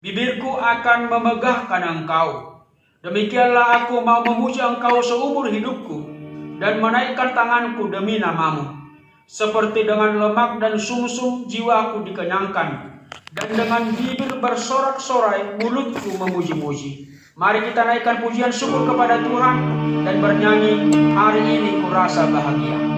Bibirku akan memegahkan Engkau. Demikianlah aku mau memuji Engkau seumur hidupku dan menaikkan tanganku demi nama-Mu. Seperti dengan lemak dan sumsum jiwaku dikenyangkan, dan dengan bibir bersorak-sorai mulutku memuji-muji. Mari kita naikkan pujian syukur kepada Tuhan dan bernyanyi, hari ini kurasa bahagia.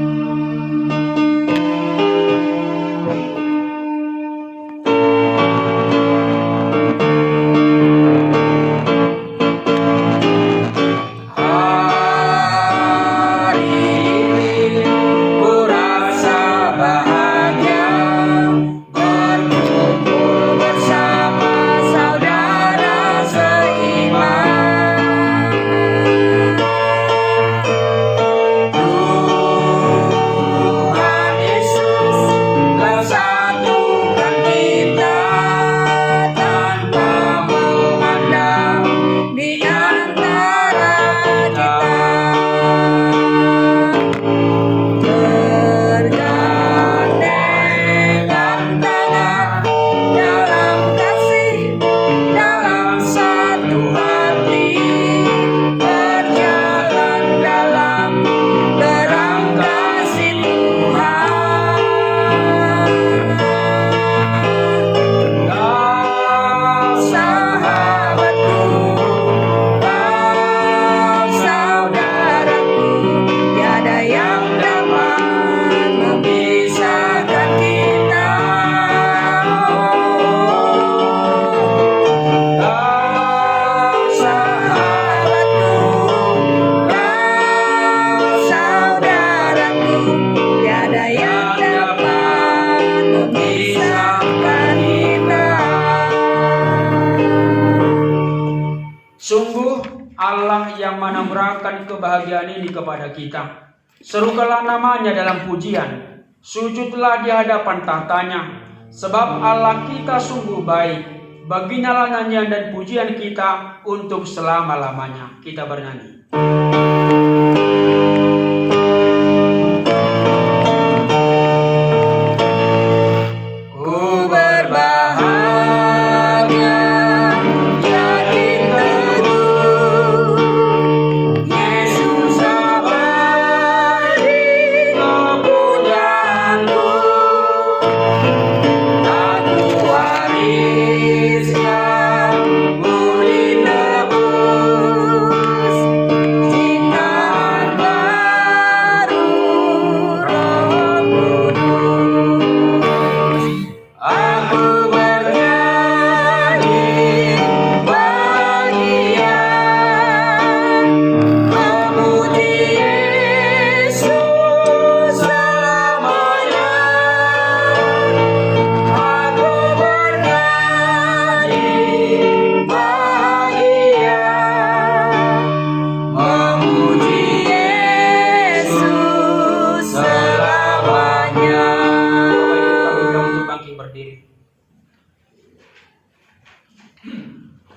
Sungguh Allah yang menganugerahkan kebahagiaan ini kepada kita. Serukanlah namanya dalam pujian, sujudlah di hadapan tahtanya, sebab Allah kita sungguh baik. Baginya lah nyanyian dan pujian kita untuk selama-lamanya. Kita bernyanyi.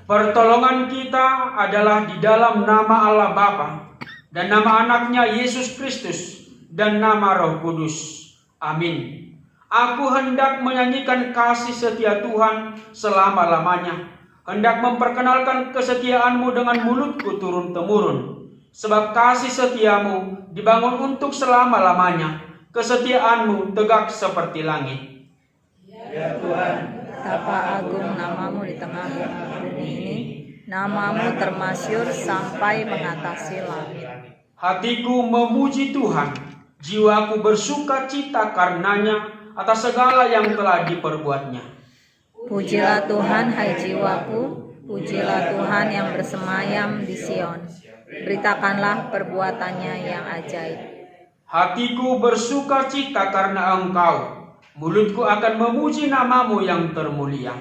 Pertolongan kita adalah di dalam nama Allah Bapa dan nama anaknya Yesus Kristus dan nama Roh Kudus. Amin. Aku hendak menyanyikan kasih setia Tuhan selama-lamanya, hendak memperkenalkan kesetiaan-Mu dengan mulutku turun-temurun. Sebab kasih setiamu dibangun untuk selama-lamanya, kesetiaan-Mu tegak seperti langit. Ya Tuhan, betapa agung nama-Mu di tengah bumi ini, nama-Mu termasyur sampai mengatasi langit. Hatiku memuji Tuhan, jiwaku bersuka cita karenanya atas segala yang telah diperbuatnya. Pujilah Tuhan, hai jiwaku, pujilah Tuhan yang bersemayam di Sion. Beritakanlah perbuatannya yang ajaib. Hatiku bersuka cita karena Engkau, mulutku akan memuji nama-Mu yang termulia.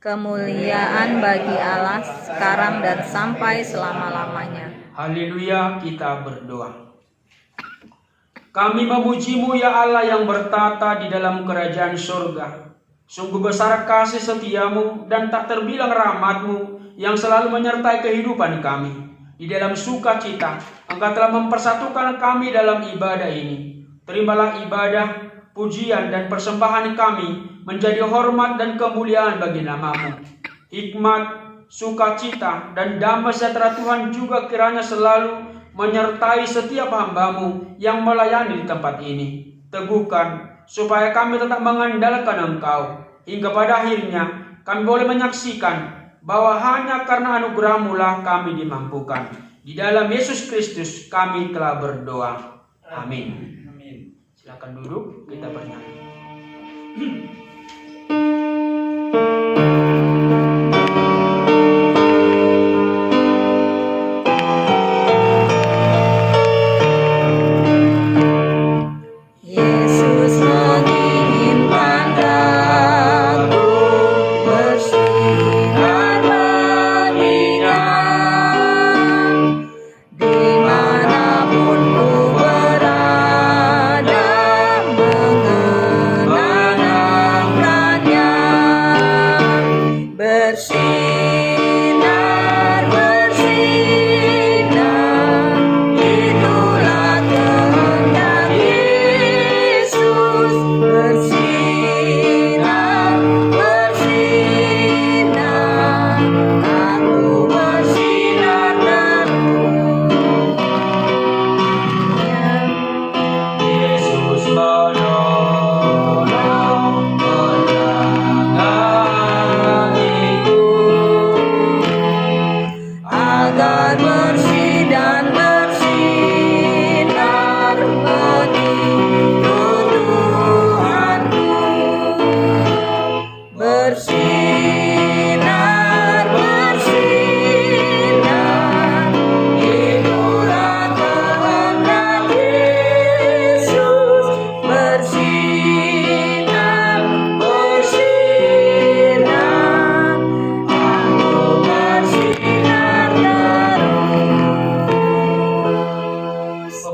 Kemuliaan bagi Allah sekarang dan sampai selama-lamanya. Haleluya, kita berdoa. Kami memuji-Mu ya Allah yang bertata di dalam kerajaan surga. Sungguh besar kasih setiamu dan tak terbilang rahmat-Mu yang selalu menyertai kehidupan kami. Di dalam sukacita, Engkau telah mempersatukan kami dalam ibadah ini. Terimalah ibadah, pujian dan persembahan kami menjadi hormat dan kemuliaan bagi nama-Mu. hikmat, sukacita, dan damai sejahtera Tuhan juga kiranya selalu menyertai setiap hamba-Mu yang melayani di tempat ini. Teguhkan supaya kami tetap mengandalkan Engkau, hingga pada akhirnya kami boleh menyaksikan bahwa hanya karena anugerah-Mu lah kami dimampukan. Di dalam Yesus Kristus kami telah berdoa. Amin. Silakan duduk, kita bernyanyi.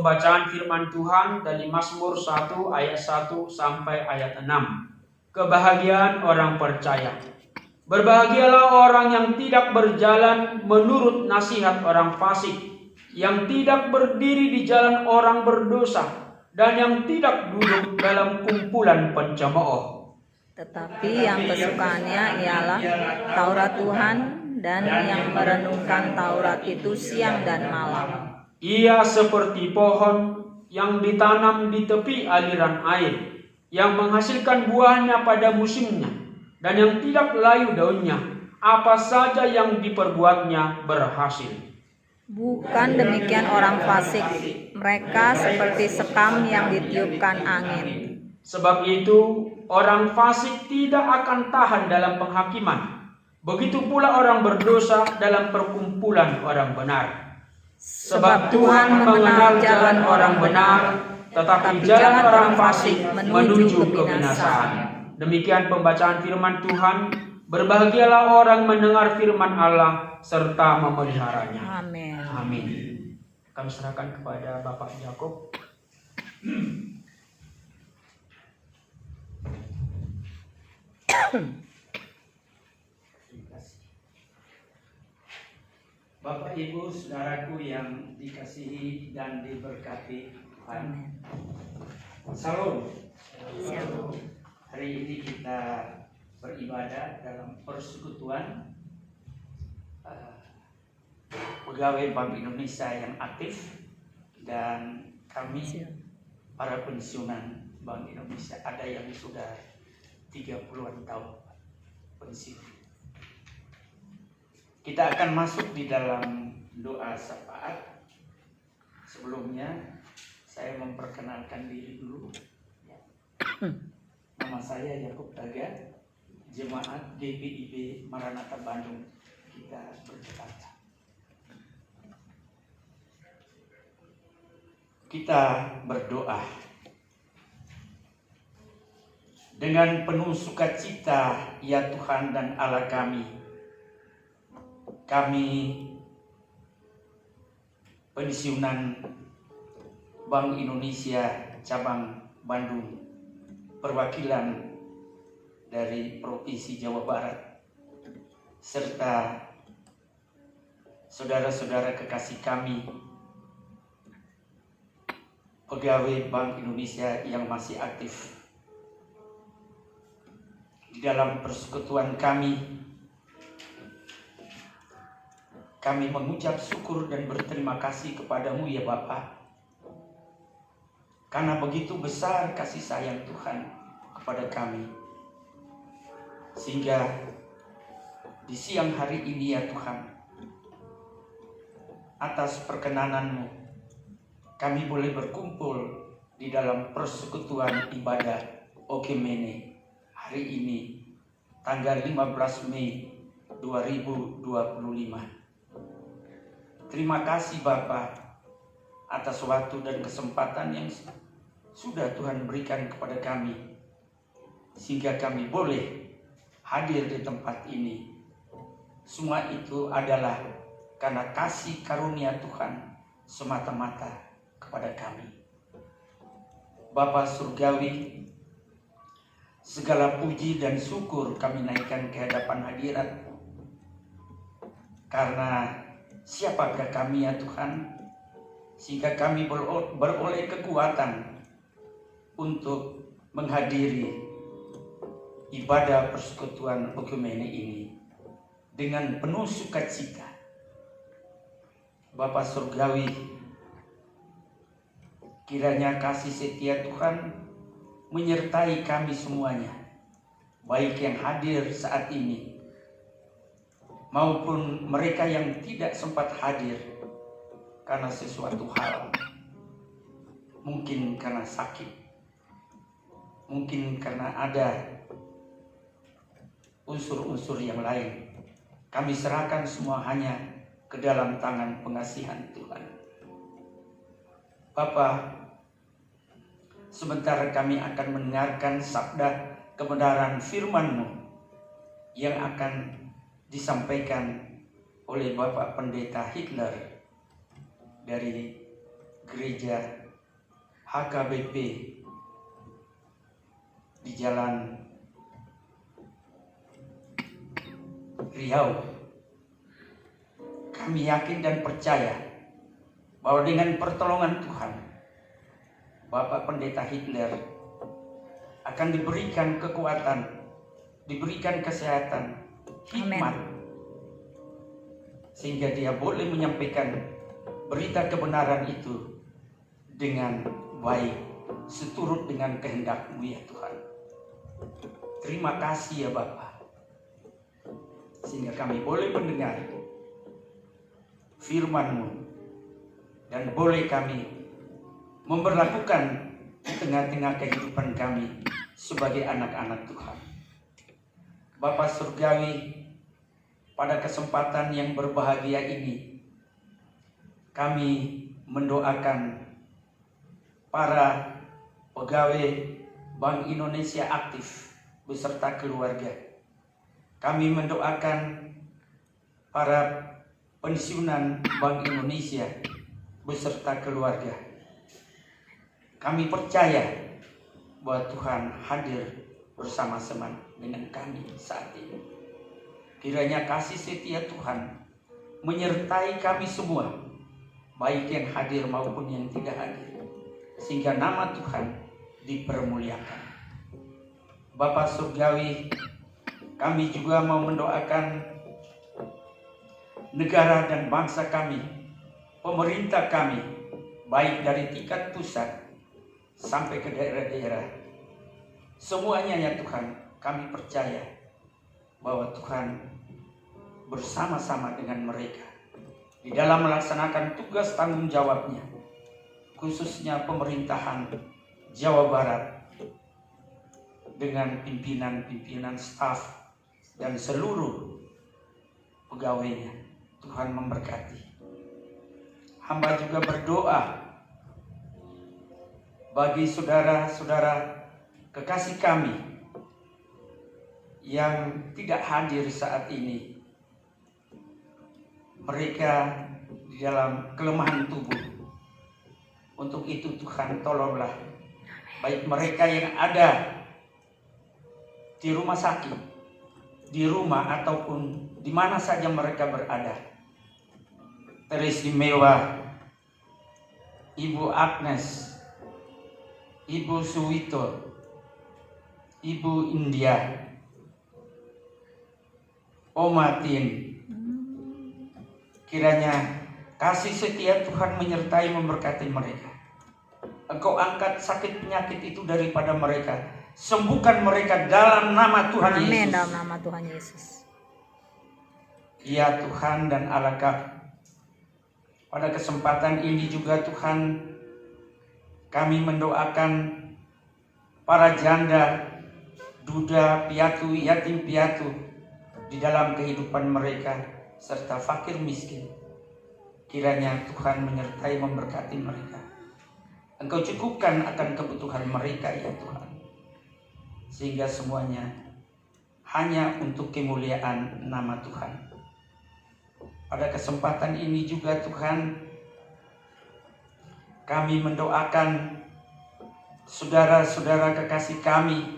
Pembacaan firman Tuhan dari Mazmur 1 ayat 1 sampai ayat 6. Kebahagiaan orang percaya. Berbahagialah orang yang tidak berjalan menurut nasihat orang fasik, yang tidak berdiri di jalan orang berdosa, dan yang tidak duduk dalam kumpulan pencemooh. Tetapi yang kesukaannya ialah Taurat Tuhan, dan yang merenungkan Taurat itu siang dan malam. Ia seperti pohon yang ditanam di tepi aliran air, yang menghasilkan buahnya pada musimnya, dan yang tidak layu daunnya. Apa saja yang diperbuatnya berhasil. Bukan demikian orang fasik, mereka seperti sekam yang ditiupkan angin. Sebab itu orang fasik tidak akan tahan dalam penghakiman. Begitu pula orang berdosa dalam perkumpulan orang benar. Sebab Tuhan mengenal jalan orang benar, tetapi jalan orang fasik menuju kebinasaan. Demikian pembacaan firman Tuhan. Berbahagialah orang mendengar firman Allah serta memeliharanya. Amin. Amin. Kami serahkan kepada Bapak Yakob. Bapak, Ibu, saudaraku yang dikasihi dan diberkati Tuhan. Salam. Hari ini kita beribadah dalam persekutuan pegawai Bank Indonesia yang aktif, dan kami para pensiunan Bank Indonesia, ada yang sudah 30-an tahun pensiun. Kita akan masuk di dalam doa syafaat. Sebelumnya saya memperkenalkan diri dulu. Nama saya Yakob Taga, Jemaat GPIB Maranatha Bandung. Kita berkata, kita berdoa dengan penuh sukacita, ya Tuhan dan Allah kami. Kami pensiunan Bank Indonesia cabang Bandung, perwakilan dari Provinsi Jawa Barat, serta saudara-saudara kekasih kami, pegawai Bank Indonesia yang masih aktif. Di dalam persekutuan kami kami mengucap syukur dan berterima kasih kepadamu ya Bapa, karena begitu besar kasih sayang Tuhan kepada kami, sehingga di siang hari ini ya Tuhan, atas perkenananmu kami boleh berkumpul di dalam persekutuan ibadah Ogemene hari ini tanggal 15 Mei 2025. Terima kasih Bapa atas waktu dan kesempatan yang sudah Tuhan berikan kepada kami, sehingga kami boleh hadir di tempat ini. Semua itu adalah karena kasih karunia Tuhan semata-mata kepada kami. Bapa Surgawi, segala puji dan syukur kami naikkan ke hadapan hadirat, karena siapakah kami ya Tuhan, sehingga kami beroleh kekuatan untuk menghadiri ibadah persekutuan Ogemene ini dengan penuh sukacita. Bapa Surgawi, kiranya kasih setia Tuhan menyertai kami semuanya, baik yang hadir saat ini maupun mereka yang tidak sempat hadir karena sesuatu hal, mungkin karena sakit, mungkin karena ada unsur-unsur yang lain. Kami serahkan semua hanya ke dalam tangan pengasihan Tuhan. Bapa, sebentar kami akan mendengarkan sabda kebenaran firman-Mu yang akan disampaikan oleh Bapak Pendeta Hitler dari gereja HKBP di Jalan Riau. Kami yakin dan percaya bahwa dengan pertolongan Tuhan, Bapak Pendeta Hitler akan diberikan kekuatan, diberikan kesehatan, hikmat, sehingga dia boleh menyampaikan berita kebenaran itu dengan baik, seturut dengan kehendak-Mu ya Tuhan. Terima kasih ya Bapa, sehingga kami boleh mendengar firman-Mu dan boleh kami memberlakukan di tengah-tengah kehidupan kami sebagai anak-anak Tuhan. Bapa Surgawi, pada kesempatan yang berbahagia ini, kami mendoakan para pegawai Bank Indonesia aktif beserta keluarga. Kami mendoakan para pensiunan Bank Indonesia beserta keluarga. Kami percaya bahwa Tuhan hadir bersama-sama dengan kami saat ini. Kiranya kasih setia Tuhan menyertai kami semua, baik yang hadir maupun yang tidak hadir, sehingga nama Tuhan dipermuliakan. Bapa Surgawi, kami juga mau mendoakan negara dan bangsa kami, pemerintah kami, baik dari tingkat pusat sampai ke daerah-daerah. Semuanya ya Tuhan, kami percaya bahwa Tuhan bersama-sama dengan mereka di dalam melaksanakan tugas tanggung jawabnya, khususnya pemerintahan Jawa Barat dengan pimpinan-pimpinan staf dan seluruh pegawainya. Tuhan memberkati. Hamba juga berdoa bagi saudara-saudara kekasih kami yang tidak hadir saat ini. Mereka di dalam kelemahan tubuh. Untuk itu Tuhan tolonglah, baik mereka yang ada di rumah sakit, di rumah ataupun di mana saja mereka berada. Teristimewa Ibu Agnes, Ibu Suwito, Ibu India, Oma Tin, Kiranya kasih setia Tuhan menyertai memberkati mereka. Engkau angkat sakit penyakit itu daripada mereka. Sembuhkan mereka dalam nama Tuhan Yesus. Amin, dalam nama Tuhan Yesus. Ya Tuhan dan Allah kami, pada kesempatan ini juga Tuhan, kami mendoakan para janda, duda, piatu, yatim piatu di dalam kehidupan mereka, serta fakir miskin. Kiranya Tuhan menyertai memberkati mereka. Engkau cukupkan akan kebutuhan mereka ya Tuhan, sehingga semuanya hanya untuk kemuliaan nama Tuhan. Pada kesempatan ini juga Tuhan, kami mendoakan saudara-saudara kekasih kami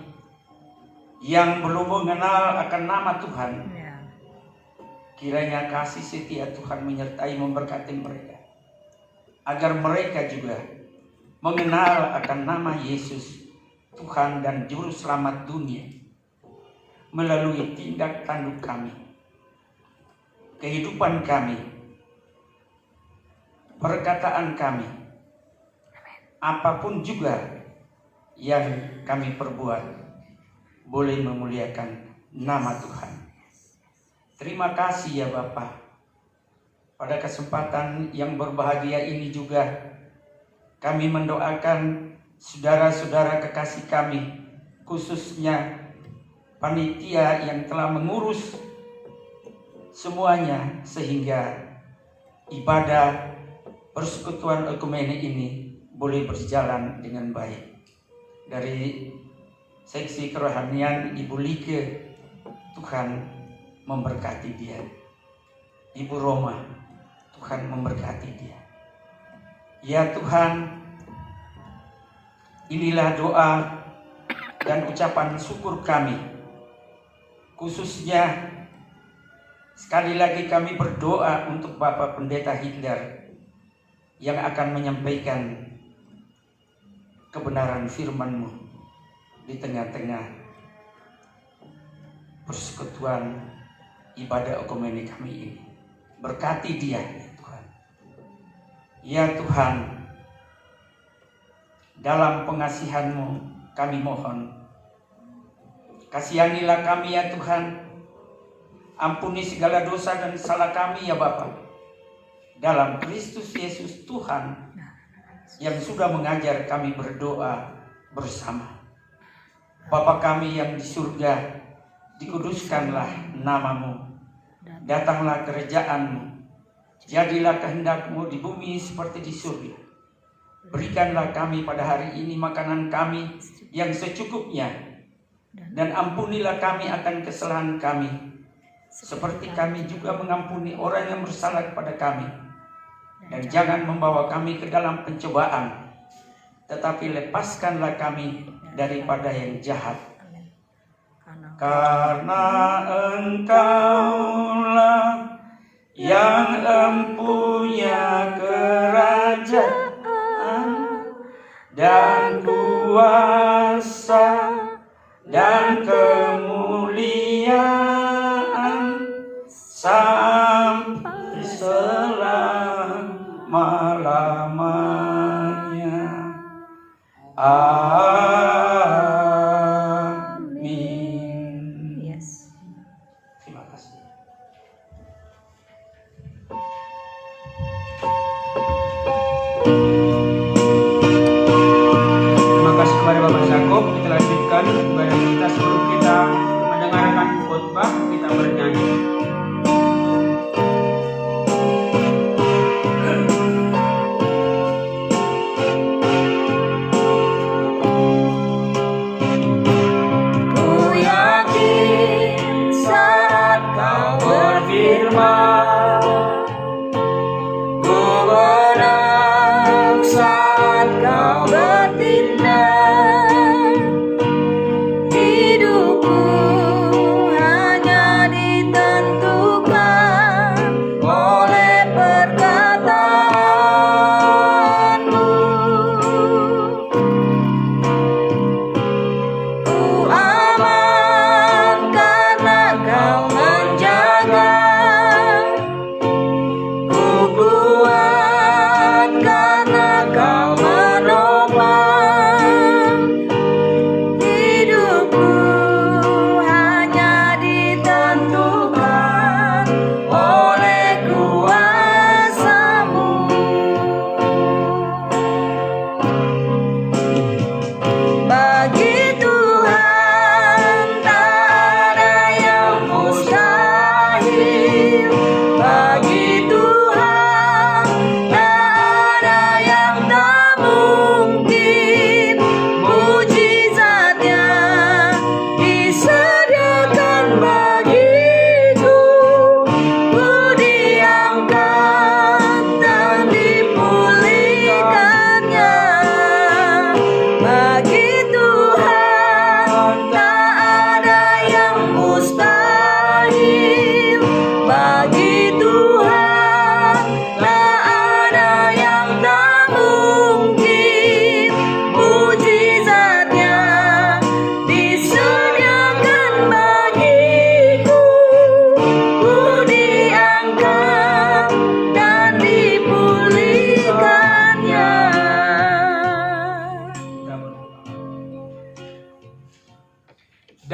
yang belum mengenal akan nama Tuhan. Ya. Kiranya kasih setia Tuhan menyertai memberkati mereka, agar mereka juga mengenal akan nama Yesus, Tuhan dan Juru Selamat dunia, melalui tindak tanduk kami, kehidupan kami, perkataan kami, apapun juga yang kami perbuat, boleh memuliakan nama Tuhan. Terima kasih ya Bapa. Pada kesempatan yang berbahagia ini juga kami mendoakan saudara-saudara kekasih kami, khususnya panitia yang telah mengurus semuanya, sehingga ibadah persekutuan ekumene ini boleh berjalan dengan baik. Dari seksi kerohanian Ibu Like, Tuhan memberkati dia. Ibu Roma, Tuhan memberkati dia. Ya Tuhan, inilah doa dan ucapan syukur kami. Khususnya sekali lagi kami berdoa untuk Bapak Pendeta Hitler yang akan menyampaikan kebenaran firman-Mu di tengah-tengah persekutuan ibadah ekumene kami ini. Berkati dia ya Tuhan. Ya Tuhan, dalam pengasihan-Mu kami mohon, kasihanilah kami ya Tuhan. Ampuni segala dosa dan salah kami ya Bapa, dalam Kristus Yesus Tuhan yang sudah mengajar kami berdoa bersama. Bapa kami yang di surga, dikuduskanlah nama-Mu, datanglah kerajaan-Mu, jadilah kehendak-Mu di bumi seperti di surga. Berikanlah kami pada hari ini makanan kami yang secukupnya, dan ampunilah kami akan kesalahan kami, seperti kami juga mengampuni orang yang bersalah kepada kami. Dan jangan membawa kami ke dalam pencobaan, tetapi lepaskanlah kami daripada yang jahat. Karena Engkaulah yang empunya kerajaan dan kuasa dan kemuliaan sampai selama-lamanya. Amin. Yes. Terima kasih. Terima kasih kepada Bapak Jakob. Kita lanjutkan ibadah kita. Sebelum kita mendengarkan khotbah, kita bernyanyi. Ku yakin saat Kau berfirman, ku menang saat Kau bertindak. Hidup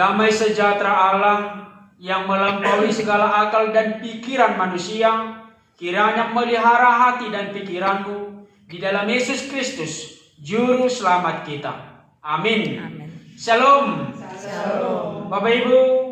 damai sejahtera Allah yang melampaui segala akal dan pikiran manusia, kiranya melihara hati dan pikiranmu di dalam Yesus Kristus, Juru Selamat kita. Amin. Amin. Shalom. Shalom. Bapak Ibu,